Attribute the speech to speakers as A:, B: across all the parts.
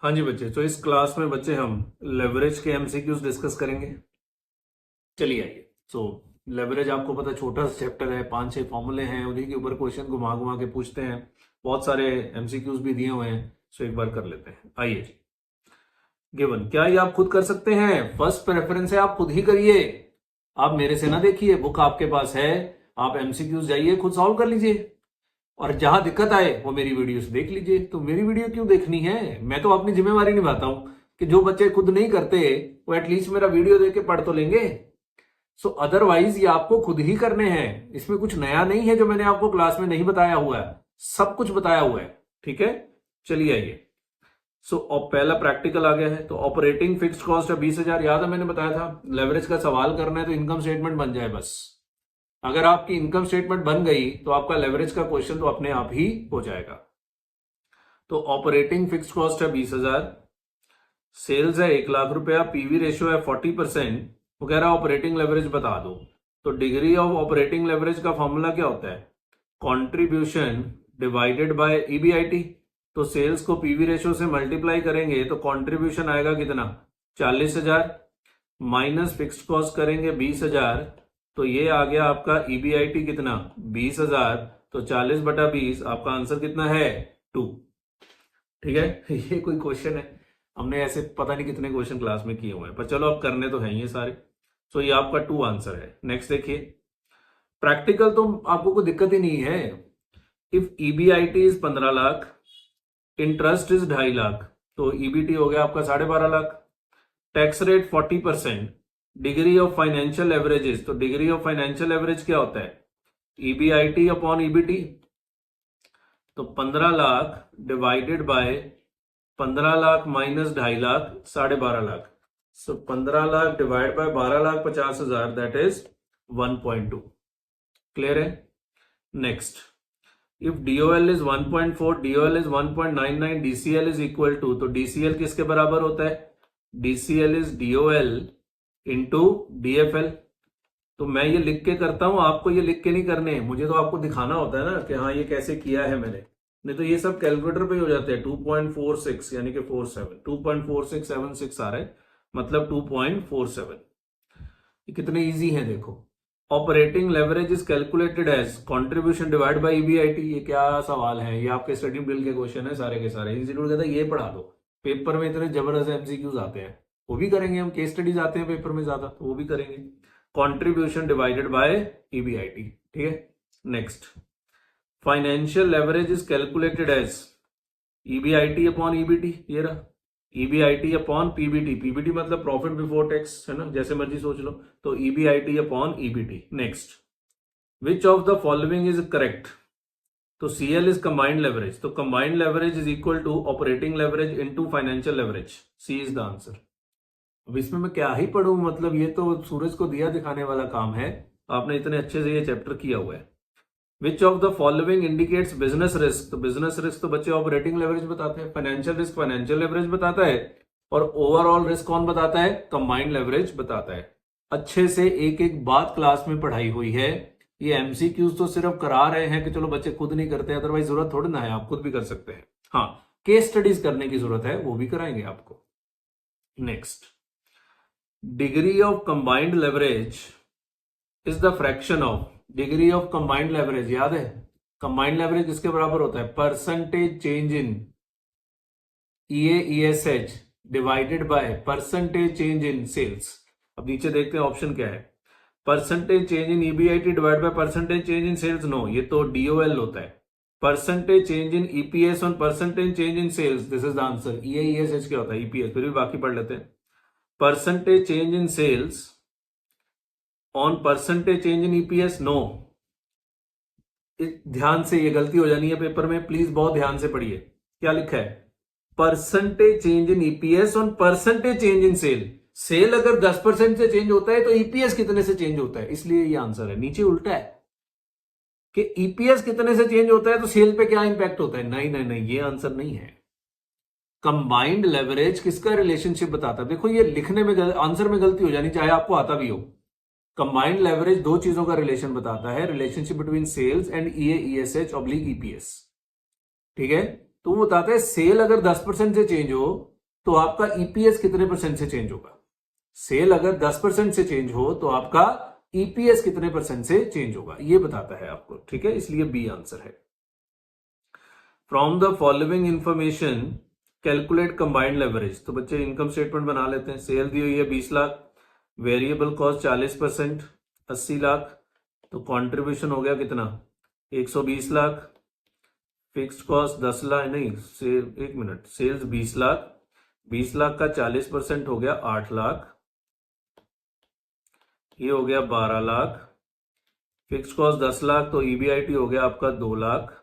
A: हाँ जी बच्चे, तो इस क्लास में बच्चे हम लेवरेज के एमसीक्यूज डिस्कस करेंगे। चलिए आइए। सो लेवरेज आपको पता है छोटा सा चैप्टर है, 5-6 फॉर्मूले हैं, उन्हीं के ऊपर क्वेश्चन घुमा घुमा के पूछते हैं। बहुत सारे एमसीक्यूज भी दिए हुए हैं, सो एक बार कर लेते हैं। आइए जी। गिवन, क्या ये आप खुद कर सकते हैं? फर्स्ट प्रेफरेंस है आप खुद ही करिए, आप मेरे से ना देखिए। बुक आपके पास है, आप एमसीक्यूज जाइए खुद सॉल्व कर लीजिए, और जहां दिक्कत आए वो मेरी वीडियो से देख लीजिए। तो मेरी वीडियो क्यों देखनी है? मैं तो अपनी जिम्मेवारी निभाता हूं कि जो बच्चे खुद नहीं करते वो एटलीस्ट मेरा वीडियो देख के पढ़ तो लेंगे। सो अदरवाइज ये आपको खुद ही करने हैं। इसमें कुछ नया नहीं है जो मैंने आपको क्लास में नहीं बताया हुआ है, सब कुछ बताया हुआ है। ठीक है, चलिए आइए। सो पहला प्रैक्टिकल आ गया है। तो ऑपरेटिंग फिक्स्ड कॉस्ट है 20,000, याद है मैंने बताया था लेवरेज का सवाल करना है तो इनकम स्टेटमेंट बन जाए बस। अगर आपकी इनकम स्टेटमेंट बन गई तो आपका लेवरेज का क्वेश्चन तो अपने आप ही हो जाएगा। तो ऑपरेटिंग फिक्स्ड कॉस्ट है 20,000, सेल्स है 1,00,000 रुपया, पीवी रेशियो है 40%, वगैरह ऑपरेटिंग लेवरेज बता दो। तो डिग्री ऑफ ऑपरेटिंग लेवरेज का फॉर्मूला क्या होता है? Contribution divided by EBIT. तो सेल्स को पीवी रेशियो से मल्टीप्लाई करेंगे तो कॉन्ट्रीब्यूशन आएगा कितना? 40,000 माइनस फिक्स्ड कॉस्ट करेंगे 20,000, तो ये आ गया आपका ईबीआईटी कितना? 20,000। तो 40/20 आपका आंसर कितना है? 2। ठीक है ये कोई क्वेश्चन है? हमने ऐसे पता नहीं कितने क्वेश्चन क्लास में किए हुए हैं, पर चलो अब करने तो हैं ये सारे। सो ये आपका 2 आंसर है। नेक्स्ट देखिए, प्रैक्टिकल तो आपको कोई दिक्कत ही नहीं है। If EBIT is 15 lakh, interest is 2.5 lakh, तो ईबीटी हो गया आपका 12.5 lakh, tax rate 40%, degree of financial averages. तो डिग्री ऑफ फाइनेंशियल एवरेज क्या होता है? EBIT upon EBT. तो 15 lakh divided by 15 lakh minus 2.5 lakh, 12.5 lakh. So 15 lakh divide by 12,50,000, that is 1.2। Clear है? Next, if DOL is 1.4, DOL is 1.99, DCL is equal to, तो DCL किसके बराबर होता है? DCL is DOL into DFL. तो मैं ये लिख के करता हूं, आपको ये लिख के नहीं करने, मुझे तो आपको दिखाना होता है ना कि हाँ ये कैसे किया है मैंने। नहीं तो ये सब कैलकुलेटर पे हो जाते हैं। 2.46 यानी कि 47, 2.4676 आ रहा है, मतलब 2.47। ये कितने इजी हैं देखो। Operating leverage is calculated as contribution divide by EBIT. ये क्या सवाल है? ये आपके स्टडी बिल के क्वेश्चन है सारे के सारे। इंस्टीट्यूट कहता है ये पढ़ा दो, पेपर में इतने जबरदस्त एमसीक्यूज आते हैं, वो भी करेंगे हम। केस स्टडीज आते हैं पेपर में ज्यादा, तो वो भी करेंगे। Contribution divided by EBIT. ठीक है, next, financial leverage is calculated as EBIT upon EBT. ये रहा ईबीआईटी अपॉन पीबीटी। पीबीटी मतलब प्रॉफिट बिफोर टैक्स, है ना, जैसे मर्जी सोच लो। तो EBIT upon EBT. Next, which of the following is correct? तो सीएल इज कंबाइंड लेवरेज, तो combined leverage is equal to operating leverage into financial leverage. C is the answer. अब इसमें मैं क्या ही पढ़ूं, मतलब ये तो सूरज को दिया दिखाने वाला काम है। आपने इतने अच्छे से ये चैप्टर किया हुआ है। विच of the following indicates business risk? तो बिजनेस रिस्क तो बच्चे ऑपरेटिंग लेवरेज बताते हैं, फाइनेंशियल रिस्क फाइनेंशियल लेवरेज बताता है, और ओवरऑल रिस्क कौन बताता है? कंबाइंड लेवरेज बताता है। अच्छे से एक एक बात क्लास में पढ़ाई हुई है। ये एमसीक्यूज तो सिर्फ करा रहे हैं कि चलो बच्चे खुद नहीं करते, अदरवाइज जरूरत थोड़ी ना है, आप खुद भी कर सकते हैं। हाँ, केस स्टडीज करने की जरूरत है, वो भी कराएंगे आपको। Next, degree of combined leverage is the fraction of, degree of combined leverage याद है? कंबाइंड लेवरेज किसके बराबर होता है? Percentage change in EAESH divided by percentage change in sales. अब नीचे देखते हैं ऑप्शन क्या है। Percentage change in EBIT divide by percentage change in sales, no, ये तो डीओएल होता है। Percentage change in EPS on percentage change in sales, this is the answer. ईएईएसएच क्या होता है? ईपीएस। फिर भी बाकी पढ़ लेते हैं। Percentage change in sales on percentage change in EPS, no. ध्यान से, ये गलती हो जानी है पेपर में, प्लीज बहुत ध्यान से पढ़िए। क्या लिखा है? Percentage change in EPS on percentage change in sale. Sale अगर 10% से चेंज होता है तो ईपीएस कितने से चेंज होता है, इसलिए ये आंसर है। नीचे उल्टा है कि ईपीएस कितने से चेंज होता है तो सेल पे क्या इंपैक्ट होता है। नहीं नहीं नहीं, ये आंसर नहीं है। कंबाइंड लेवरेज किसका रिलेशनशिप बताता है? देखो ये लिखने में आंसर में गलती हो जानी, चाहे आपको आता भी हो। कंबाइंड लेवरेज दो चीजों का रिलेशन बताता है, relationship between sales and EAESH oblique EPS. ठीक है, तो वो बताता है सेल अगर 10% से चेंज हो तो आपका ईपीएस कितने परसेंट से चेंज होगा। सेल अगर 10% से चेंज हो तो आपका ईपीएस कितने परसेंट से चेंज होगा, ये बताता है आपको, ठीक है, इसलिए बी आंसर है। From the following information calculate combined leverage. तो बच्चे इनकम स्टेटमेंट बना लेते हैं। सेल दी हुई है 20 लाख, वेरिएबल कॉस्ट 40% 80 लाख, तो कंट्रीब्यूशन हो गया कितना 120 लाख, फिक्स्ड कॉस्ट 10 लाख नहीं सेल, एक मिनट, सेल्स 20 लाख, 20 लाख का 40% हो गया 8 लाख, ये हो गया 12 लाख, फिक्स्ड कॉस्ट 10 लाख, तो ईबीआईटी हो गया आपका 2 लाख,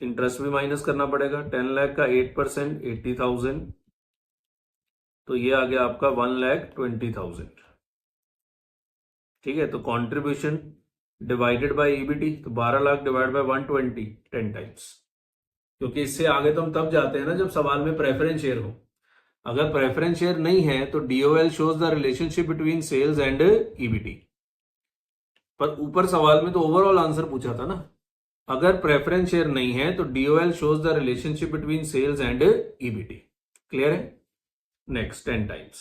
A: इंटरेस्ट भी माइनस करना पड़ेगा, 10 लाख का 8% 80,000, तो ये आ गया आपका 1,20,000, ठीक है। तो कंट्रीब्यूशन डिवाइडेड बाय ईबीटी, तो 12 लाख डिवाइड बाय 120, 10 टाइम्स, क्योंकि इससे आगे तो हम तब जाते हैं ना जब सवाल में प्रेफरेंस शेयर हो। अगर प्रेफरेंस शेयर नहीं है तो DOL shows the relationship between sales and EBT, पर ऊपर सवाल में तो ओवरऑल आंसर पूछा था ना। अगर प्रेफरेंस शेयर नहीं है तो DOL shows the relationship between sales and EBT. Clear है। Next 10 times.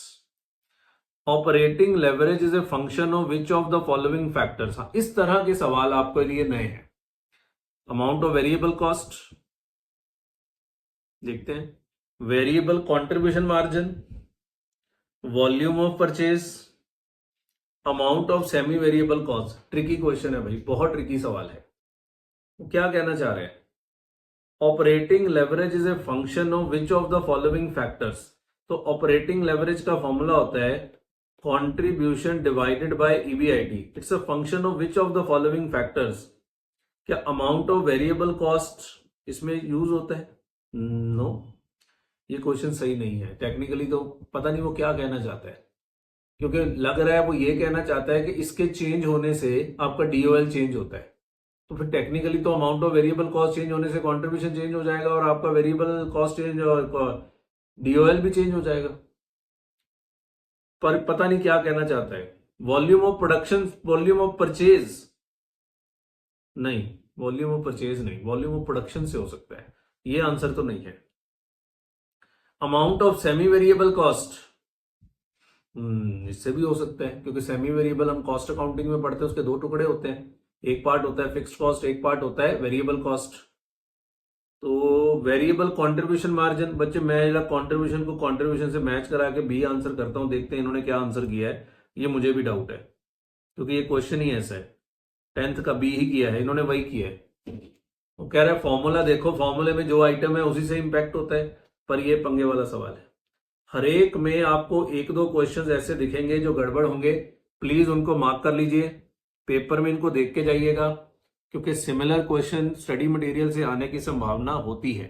A: Operating leverage is a function of which of the following factors. इस तरह के सवाल आपके लिए नए हैं। अमाउंट ऑफ वेरिएबल कॉस्ट देखते हैं, variable contribution margin, volume of purchase, amount of semi variable cost. Tricky question है भाई, बहुत ट्रिकी सवाल है। तो क्या कहना चाह रहे हैं, operating leverage is a function of which of the following factors. तो ऑपरेटिंग लेवरेज का फॉर्मूला होता है contribution divided by EBIT. It's a function of which of the following factors. क्या अमाउंट ऑफ वेरिएबल कॉस्ट इसमें use होता है? No, ये question सही नहीं है। टेक्निकली तो पता नहीं वो क्या कहना चाहता है, क्योंकि लग रहा है वो ये कहना चाहता है कि इसके चेंज होने से आपका डीओएल चेंज होता है। तो फिर टेक्निकली तो amount of variable cost change होने से कंट्रीब्यूशन चेंज हो जाएगा और आपका वेरिएबल कॉस्ट चेंज और डीओएल भी चेंज हो जाएगा। पर पता नहीं क्या कहना चाहता है। Volume of production, volume of purchase नहीं, वॉल्यूम ऑफ परचेज नहीं, वॉल्यूम ऑफ प्रोडक्शन से हो सकता है। ये आंसर तो नहीं है। Amount of semi variable cost, इससे भी हो सकता है, क्योंकि सेमी वेरिएबल हम कॉस्ट अकाउंटिंग में पढ़ते हैं, उसके दो टुकड़े होते हैं, एक पार्ट होता है फिक्स्ड कॉस्ट, एक पार्ट होता है वेरिएबल कॉस्ट। तो वेरिएबल कंट्रीब्यूशन मार्जिन, बच्चे मैं कंट्रीब्यूशन को कंट्रीब्यूशन से मैच करा के बी आंसर करता हूं, देखते हैं इन्होंने क्या आंसर किया है। ये मुझे भी डाउट है, क्योंकि ये क्वेश्चन ही ऐसा है, 10th का बी ही किया है इन्होंने, वही किया है। वो कह रहा है फॉर्मूला देखो, फॉर्मूले में जो आइटम है उसी से इंपैक्ट होता है, पर ये पंगे वाला सवाल है। हर एक में आपको एक दो क्वेश्चंस ऐसे दिखेंगे जो गड़बड़ होंगे, प्लीज उनको मार्क कर लीजिए, पेपर में इनको देख के जाइएगा, क्योंकि सिमिलर क्वेश्चन स्टडी मटेरियल से आने की संभावना होती है,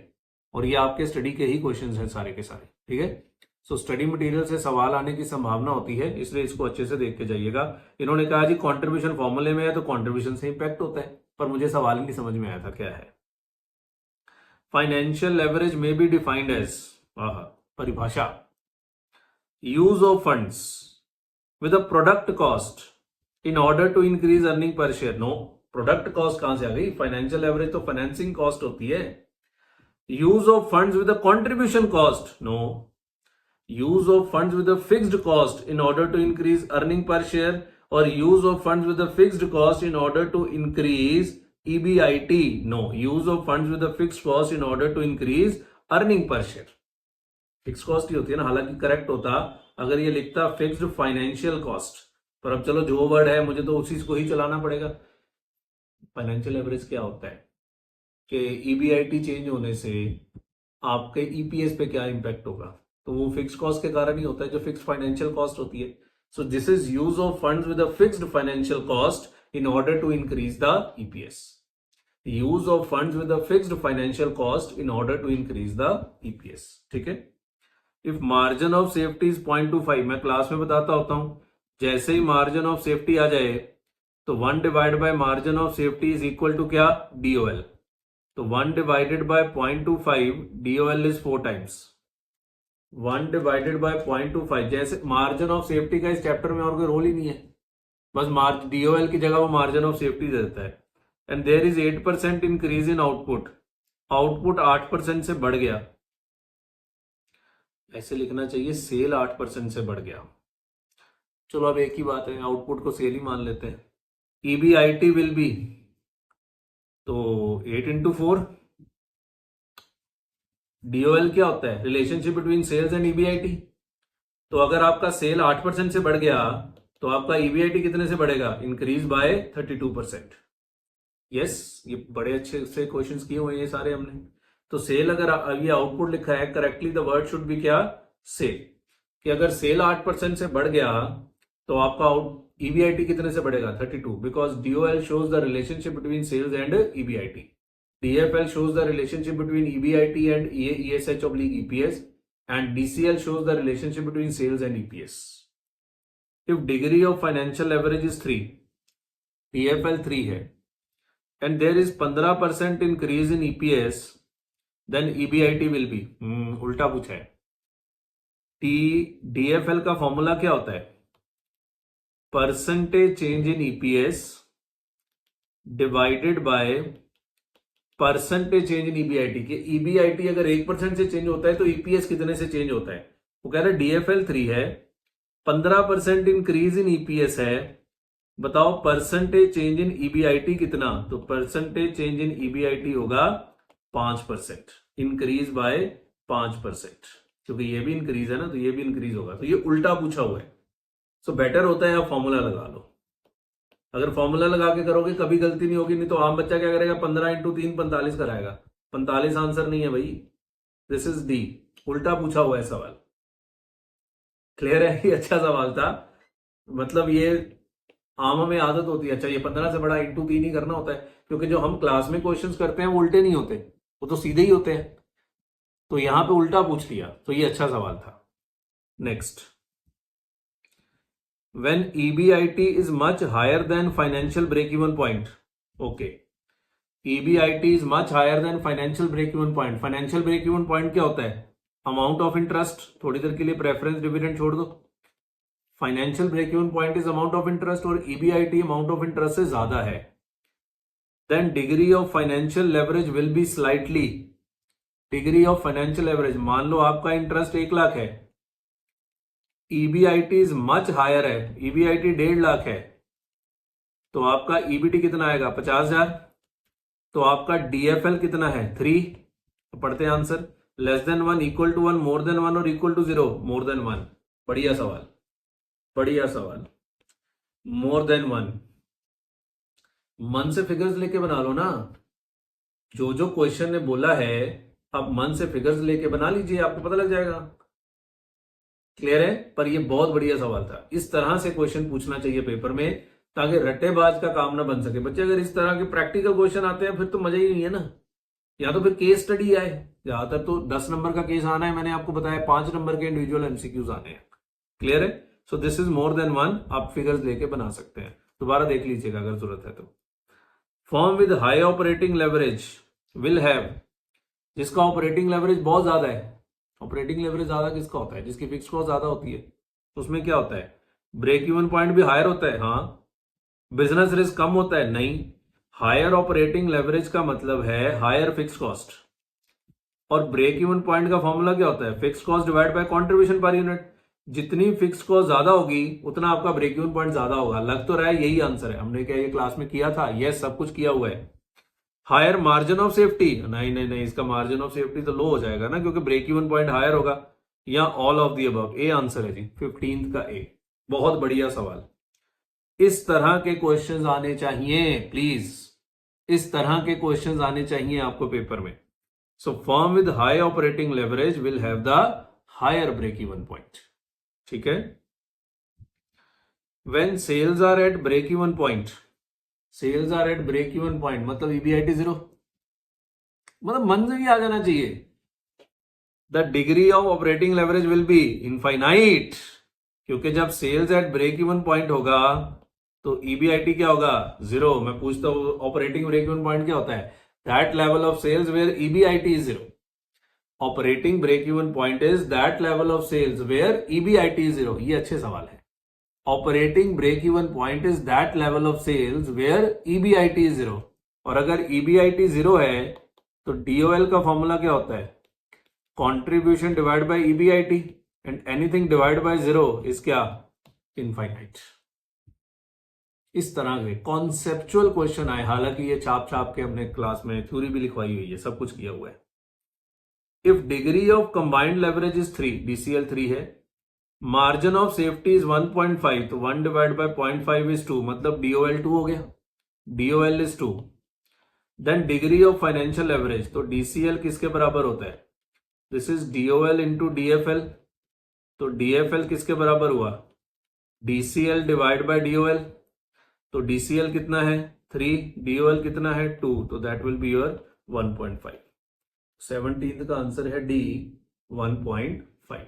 A: और ये आपके स्टडी के ही क्वेश्चंस हैं सारे के सारे, ठीक है। सो स्टडी मटेरियल से सवाल आने की संभावना होती है, इसलिए इसको अच्छे से देख के जाइएगा। इन्होंने कहा जी कॉन्ट्रीब्यूशन फॉर्मूले में है तो कॉन्ट्रीब्यूशन से इंपैक्ट होता है, पर मुझे सवाल ही नहीं समझ में आया था क्या है। फाइनेंशियल लेवरेज में बी डिफाइंड एज, परिभाषा, use of funds with a product cost in order to increase earning per share. No, product cost कहां से आ गई? फाइनेंशियल एवरेज तो फाइनेंसिंग कॉस्ट होती है। Use of funds with a contribution cost, no. Use of funds with a fixed cost in order to increase earning per share, और use of funds with a fixed cost in order to increase EBIT, no. Use of funds with a fixed cost in order to increase earning per share. Fix cost ही होती है ना, हालांकि correct होता अगर ये लिखता फिक्स्ड फाइनेंशियल कॉस्ट, पर अब चलो जो वर्ड है मुझे तो उसी को ही चलाना पड़ेगा। फाइनेंशियल एवरेज क्या होता है कि ईबीआईटी चेंज होने से आपके ईपीएस पे क्या इंपैक्ट होगा, तो वो फिक्स कॉस्ट के कारण ही होता है जो फिक्स्ड फाइनेंशियल कॉस्ट होती है। So this is use of funds with a fixed financial cost in order to increase the EPS. Use of funds with a fixed financial cost in order to increase the EPS, ठीक है। If margin of safety is 0.25, मैं class में बताता होता हूं, जैसे ही margin of safety आ जाए तो 1 divide by margin of safety is equal to क्या? डीओएल। तो 1 divided by 0.25, DOL is 4 times. 1 divided by 0.25, जैसे मार्जिन ऑफ सेफ्टी का इस चैप्टर में और कोई रोल ही नहीं है, बस डीओएल की जगह वो मार्जिन ऑफ सेफ्टी दे देता है। And there is 8% increase in output, output 8% से बढ़ गया, ऐसे लिखना चाहिए सेल 8% से बढ़ गया। चलो अब एक ही बात है, आउटपुट को सेल ही मान लेते हैं। EBIT विल बी, तो 8 into 4। DOL क्या होता है? Relationship between sales and EBIT। तो अगर आपका सेल 8% से बढ़ गया तो आपका EBIT कितने से बढ़ेगा? Increase by 32%। यस, ये बड़े अच्छे से क्वेश्चंस किए हुए हैं ये सारे हमने। तो सेल, अगर ये आउटपुट लिखा है correctly, the word should be क्या? सेल। कि अगर सेल 8% से बढ़ गया तो आपका EBIT कितने से बढ़ेगा? 32, because DOL shows the relationship between sales and EBIT. DFL shows the relationship between EBIT and ESH/EPS, and DCL shows the relationship between sales and EPS. If degree of financial leverage is 3, DFL 3 है, and there is 15% increase in EPS, then EBIT will be, उल्टा पूछा है। DFL का formula क्या होता है? Percentage change in EPS divided by percentage change in EBIT। के EBIT अगर 1% से चेंज होता है तो EPS कितने से चेंज होता है? वो कह रहा है DFL 3 है, 15% इंक्रीज इन EPS है, बताओ परसेंटेज चेंज इन EBIT कितना? तो परसेंटेज चेंज इन EBIT होगा 5%, इंक्रीज बाय 5%, क्योंकि ये भी इंक्रीज है ना, तो ये भी इंक्रीज होगा। तो ये उल्टा पूछा हुआ है। सो बेटर होता है आप फॉर्मूला लगा लो। अगर फॉर्मूला लगा के करोगे कभी गलती नहीं होगी, नहीं तो आम बच्चा क्या करेगा? 15 into 3 45 कराएगा। 45 आंसर नहीं है भाई, दिस इज डी, उल्टा पूछा हुआ है सवाल। क्लियर है? ये अच्छा सवाल था, मतलब ये आम में आदत होती है। अच्छा, ये 15 से बड़ा इंटू 3 ही करना होता है, क्योंकि जो हम क्लास में क्वेश्चंस करते हैं वो उल्टे नहीं होते, वो तो सीधे ही होते हैं। तो यहां पे उल्टा पूछ लिया, तो ये अच्छा सवाल था। Next, when EBIT is much higher than financial break-even point. Okay, EBIT is much higher than financial break-even point. Financial break-even point क्या होता है? Amount of interest। थोड़ी देर के लिए प्रेफरेंस डिविडेंड छोड़ दो। Financial break even point is amount of interest और EBIT amount of interest से ज्यादा है। Then degree of financial leverage will be slightly, degree of financial leverage, मान लो आपका इंटरेस्ट 1 लाख है, EBIT इज मच हायर है, EBIT 1.5 लाख है, तो आपका EBT कितना आएगा? 50,000। तो आपका DFL कितना है? 3। तो पढ़ते हैं answer. Less than 1, equal to 1, more than 1 और इक्वल टू 0? More than 1। बढ़िया सवाल, बढ़िया सवाल। मोर देन 1। मन से फिगर्स लेके बना लो ना, जो जो क्वेश्चन ने बोला है आप मन से फिगर्स लेके बना लीजिए, आपको पता लग जाएगा। क्लियर है? पर ये बहुत बढ़िया सवाल था। इस तरह से क्वेश्चन पूछना चाहिए पेपर में, ताकि रट्टेबाज का काम ना बन सके बच्चे। अगर इस तरह के प्रैक्टिकल क्वेश्चन आते हैं फिर तो मजा ही नहीं है ना, या तो फिर केस स्टडी आए। ज्यादातर तो 10 नंबर का केस आना है, मैंने आपको बताया 5 नंबर के इंडिविजुअल MCQs आने हैं। क्लियर है? So this is more than 1, आप फिगर्स लेके बना सकते हैं। दोबारा देख लीजिएगा अगर जरूरत है तो। Firm with high operating leverage will have, जिसका ऑपरेटिंग लेवरेज बहुत ज्यादा है। ऑपरेटिंग लेवरेज ज्यादा किसका होता है? जिसकी फिक्स कॉस्ट ज्यादा होती है। तो उसमें क्या होता है? ब्रेक इवन पॉइंट भी हायर होता है। हाँ। बिजनेस रिस्क कम होता है? नहीं। हायर ऑपरेटिंग लेवरेज का मतलब है हायर फिक्स कॉस्ट। और ब्रेक इवन पॉइंट का फॉर्मूला क्या होता है? Fix cost divide by contribution per unit. जितनी फिक्स कॉस्ट ज्यादा होगी उतना आपका ब्रेक इवन पॉइंट ज्यादा होगा। लग तो रहा है यही आंसर है, हमने क्या ये क्लास में किया था? यस, सब कुछ किया हुआ है। हायर मार्जिन ऑफ सेफ्टी, नहीं नहीं नहीं, इसका मार्जिन ऑफ सेफ्टी तो लो हो जाएगा ना, क्योंकि ब्रेक इवन पॉइंट हायर होगा। या all of the above. A answer है जी, 15th का ए। बहुत बढ़िया सवाल। इस तरह के क्वेश्चंस आने चाहिए प्लीज, इस तरह के क्वेश्चंस आने चाहिए आपको पेपर में। So firm with high operating leverage will have the higher break even point. ठीक है? When sales are at break even point, sales are at break even point मतलब EBIT 0, मतलब मन से भी आ जाना चाहिए। The degree of operating leverage will be infinite, क्योंकि जब sales at break even point होगा तो EBIT क्या होगा? 0। मैं पूछता हूं ऑपरेटिंग ब्रेक इवन पॉइंट क्या होता है? That level of sales where EBIT is 0। Operating break even point is that level of sales where EBIT is 0। ये अच्छे सवाल है। Operating break even point is that level of sales where EBIT is 0। और अगर EBIT 0 है तो DOL का formula क्या होता है? Contribution divide by EBIT and anything divide by zero is क्या, इनफाइनाइट। इस तरह के कॉन्सेप्चुअल क्वेश्चन आए, हालांकि ये छाप छाप के हमने क्लास में थ्योरी भी लिखवाई हुई है, सब कुछ किया हुआ है। If degree of combined leverage is 3, DCL 3 है, मार्जिन ऑफ सेफ्टी इज 1.5, तो 1 डिवाइड बाय 0.5 इज 2, मतलब डीओएल 2 हो गया, DOL is 2। Then degree of financial leverage, तो डीसीएल किसके बराबर होता है, this is DOL into DFL, तो डीएफएल किसके बराबर हुआ, डीसीएल डिवाइड बाय डीओएल, तो डीसीएल कितना है 3, डीओएल कितना है 2, तो that will be your 1.5। 17th का आंसर है डी 1.5।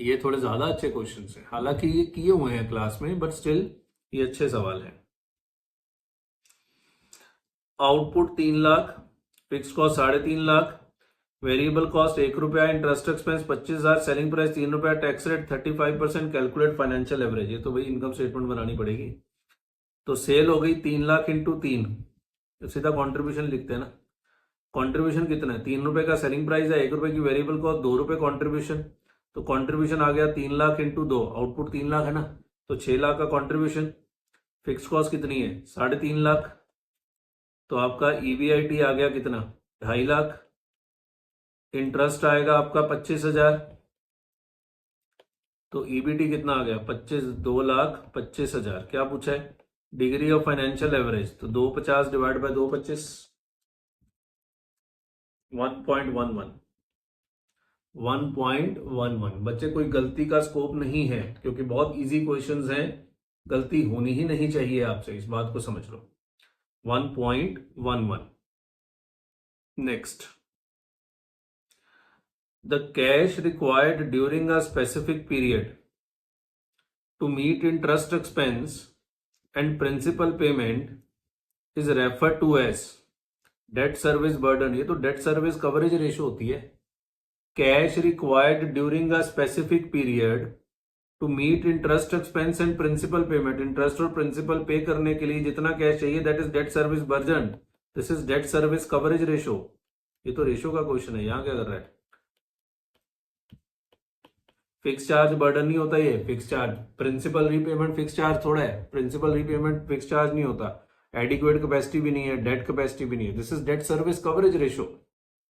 A: ये थोड़े ज्यादा अच्छे क्वेश्चंस हैं, हालांकि ये किए हुए हैं क्लास में, बट स्टिल ये अच्छे सवाल हैं। Output 3 lakh, fix cost 3.5 lakh, variable cost 1 रुपया, इंटरेस्ट एक्सपेंस 25,000, सेलिंग प्राइस 3 रुपया, tax rate 35%, calculate financial average. ये तो भाई इनकम स्टेटमेंट बनानी पड़ेगी। तो सेल हो गई 3 लाख इंटू 3, तो सीधा कॉन्ट्रीब्यूशन लिखते हैं ना। कॉन्ट्रीब्यूशन कितना है, 3 रुपए का सेलिंग प्राइस है, 1 रुपए की वेरिएबल कॉस्ट, 2 रुपए कॉन्ट्रीब्यूशन, तो कॉन्ट्रीब्यूशन आ गया 3 लाख इंटू 2, आउटपुट 3 लाख है ना, तो 6 लाख का कॉन्ट्रीब्यूशन। फिक्स कॉस्ट कितनी है 3.5 लाख, तो आपका ईबीआईटी आ गया कितना 2.5 लाख, इंटरेस्ट आएगा आपका 25,000, तो ईबीटी कितना आ गया 2,25,000। क्या पूछा है, डिग्री ऑफ फाइनेंशियल एवरेज, तो 250 डिवाइड बाय 225, 1.11। 1.11। बच्चे कोई गलती का स्कोप नहीं है, क्योंकि बहुत इजी क्वेश्चंस हैं, गलती होनी ही नहीं चाहिए आपसे, इस बात को समझ लो। 1.11। Next, the cash required during a specific period to meet interest expense and principal payment is refer to as debt service burden. ये तो डेट सर्विस कवरेज रेशियो होती है। Cash required during a specific period to meet interest expense and principal payment, interest और principal pay करने के लिए जितना cash चाहिए, that is debt service burden, this is debt service coverage ratio. ये तो रेशियो का क्वेश्चन है, यहां क्या कर रहा है, फिक्स चार्ज बर्डन नहीं होता, ये fix charge, principal repayment fix charge थोड़ा है, प्रिंसिपल रीपेमेंट फिक्स चार्ज नहीं होता, एडिक्वेट कैपेसिटी भी नहीं है, डेट कैपेसिटी भी नहीं है, this is debt service coverage ratio.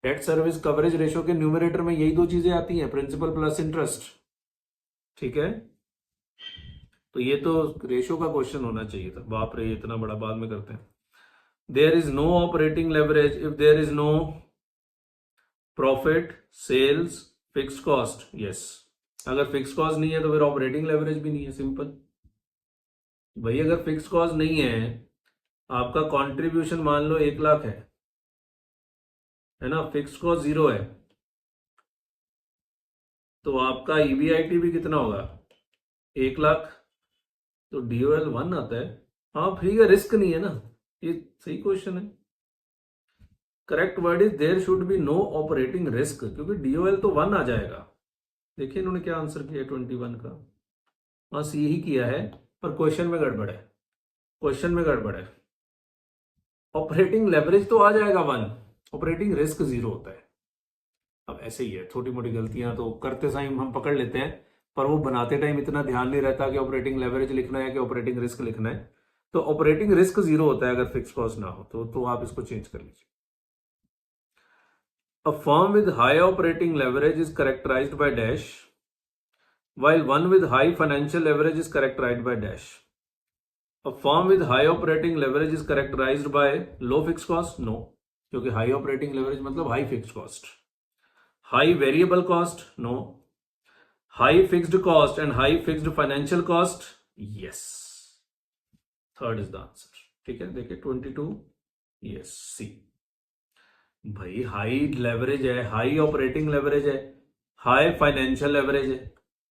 A: Date service coverage ratio के न्यूमरेटर में यही 2 चीजें आती हैं, प्रिंसिपल प्लस इंटरेस्ट, ठीक है। तो ये तो रेशियो का क्वेश्चन होना चाहिए था, बाप रे इतना बड़ा, बाद में करते हैं। There is no operating leverage if there is no profit, sales, fixed cost. Yes, अगर फिक्स कॉस्ट नहीं है तो फिर ऑपरेटिंग लेवरेज भी नहीं है, सिंपल भाई। अगर फिक्स कॉस्ट नहीं है, आपका कंट्रीब्यूशन मान लो 1 लाख है ना, फिक्स कॉस्ट 0 है, तो आपका ईबीआईटी भी कितना होगा 1 लाख, तो डीओएल 1 आता है। हाँ फ्री का रिस्क नहीं है ना, ये सही क्वेश्चन है। Correct word is there should be no operating risk, क्योंकि डीओएल तो 1 आ जाएगा। देखिए इन्होंने क्या आंसर किया 21 का, हाँ सी ही किया है, पर क्वेश्चन में गड़बड़ है, क्वेश्चन में गड़बड़ है। ऑपरेटिंग लेवरेज तो आ जाएगा 1, ऑपरेटिंग रिस्क 0 होता है। अब ऐसे ही है, छोटी मोटी गलतियां तो करते टाइम हम पकड़ लेते हैं, पर वो बनाते टाइम इतना ध्यान नहीं रहता कि ऑपरेटिंग लेवरेज लिखना है कि ऑपरेटिंग रिस्क लिखना है। तो ऑपरेटिंग रिस्क 0 होता है अगर फिक्स कॉस्ट ना हो तो आप इसको चेंज कर लीजिए। A firm with high operating leverage is characterized by dash, while one with high financial leverage is characterized by dash. A firm with high operating leverage is characterized by low fixed cost? No, क्योंकि high operating leverage मतलब high fixed cost. High variable cost? No. High fixed cost and high fixed financial cost? Yes. Third is the answer. ठीक है, देखिए 22, yes, C. भाई high leverage है, high operating leverage है, high financial leverage है,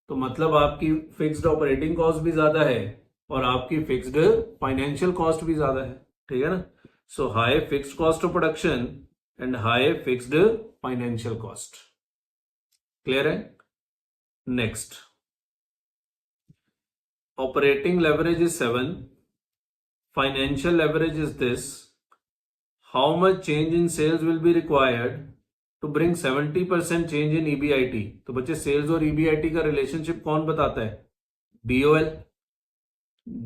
A: तो मतलब आपकी फिक्स्ड ऑपरेटिंग कॉस्ट भी ज्यादा है और आपकी फिक्स्ड फाइनेंशियल कॉस्ट भी ज्यादा है, ठीक है ना। So high fixed cost of production and high fixed financial cost. Clear है। Next, operating leverage is 7, financial leverage is this, how much change in sales will be required to bring 70% change in EBIT. तो बच्चे sales और EBIT का relationship कौन बताता है? DOL.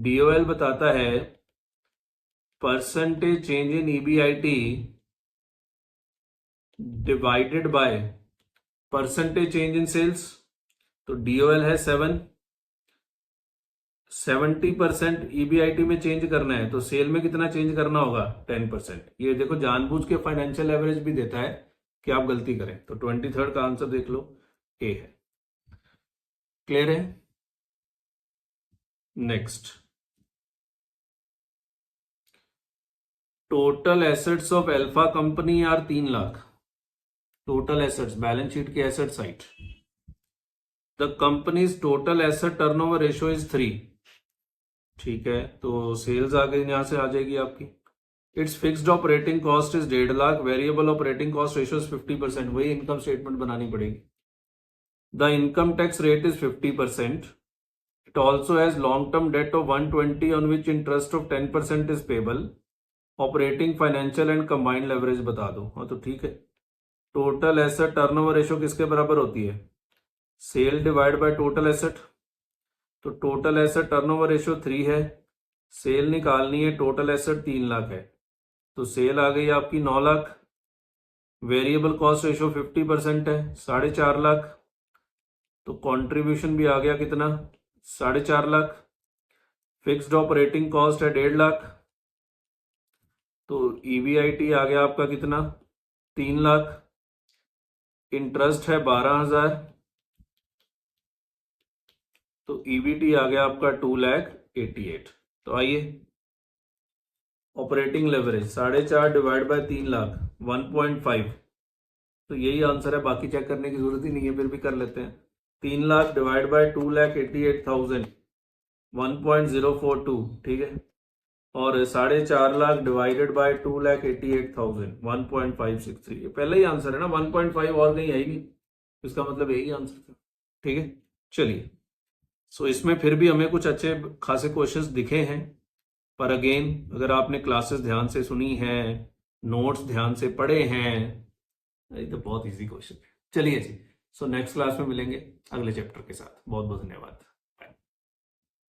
A: DOL बताता है percentage change in EBIT divided by percentage change in sales. तो डीओएल है 7, 70% ईबीआईटी में चेंज करना है तो सेल में कितना चेंज करना होगा? 10%। ये देखो जानबूझ के फाइनेंशियल एवरेज भी देता है कि आप गलती करें। तो 23rd का आंसर देख लो, ए है। क्लियर है? Next, total assets of alpha company are 3 lakh. Total assets, balance sheet की asset side. The company's total asset turnover ratio is 3। ठीक है, तो सेल्स आ गई, यहां से आ जाएगी आपकी। It's fixed operating cost is 1.5 lakh, variable operating cost ratio is 50%। वही इनकम स्टेटमेंट बनानी पड़ेगी। The income tax rate is 50%। It also has long term debt of 120 on which interest of 10% is payable. Operating, financial and combined leverage बता दो। हाँ, तो ठीक है। Total asset turnover ratio किसके बराबर होती है? Sale divide by total asset. तो टोटल एसेट टर्नओवर रेशियो 3 है, सेल निकालनी है, टोटल एसेट 3 लाख है, तो सेल आ गई आपकी 9 लाख। वेरिएबल कॉस्ट रेशियो 50% है, 4.5 लाख। तो कंट्रीब्यूशन भी आ गया कितना? 4.5 लाख। फिक्स्ड ऑपरेटिंग कॉस्ट है 1.5 लाख, तो ईबीआईटी आ गया आपका कितना? 3 लाख। इंटरेस्ट है 12,000, तो ईबीटी आ गया आपका 2,88,000। तो आइए, operating leverage 4.5 divide by 3 lakh 1.5, तो यही आंसर है, बाकी चेक करने की जरूरत ही नहीं है, फिर भी कर लेते हैं। 3 लाख डिवाइड बाय 2,88,000 1.042, ठीक है। और 4.5 लाख डिवाइडेड बाय 2,88,000 1.563, ये पहला ही आंसर है ना, 1.5 और कहीं है ही नहीं, इसका मतलब यही आंसर था। ठीक है, चलिए। सो इसमें फिर भी हमें कुछ अच्छे खासे क्वेश्चंस दिखे हैं, पर अगेन अगर आपने क्लासेस ध्यान से सुनी हैं, नोट्स ध्यान से पढ़े हैं, ये तो बहुत इजी क्वेश्चन है। चलिए जी, सो नेक्स्ट क्लास में मिलेंगे अगले चैप्टर के साथ। बहुत बहुत धन्यवाद।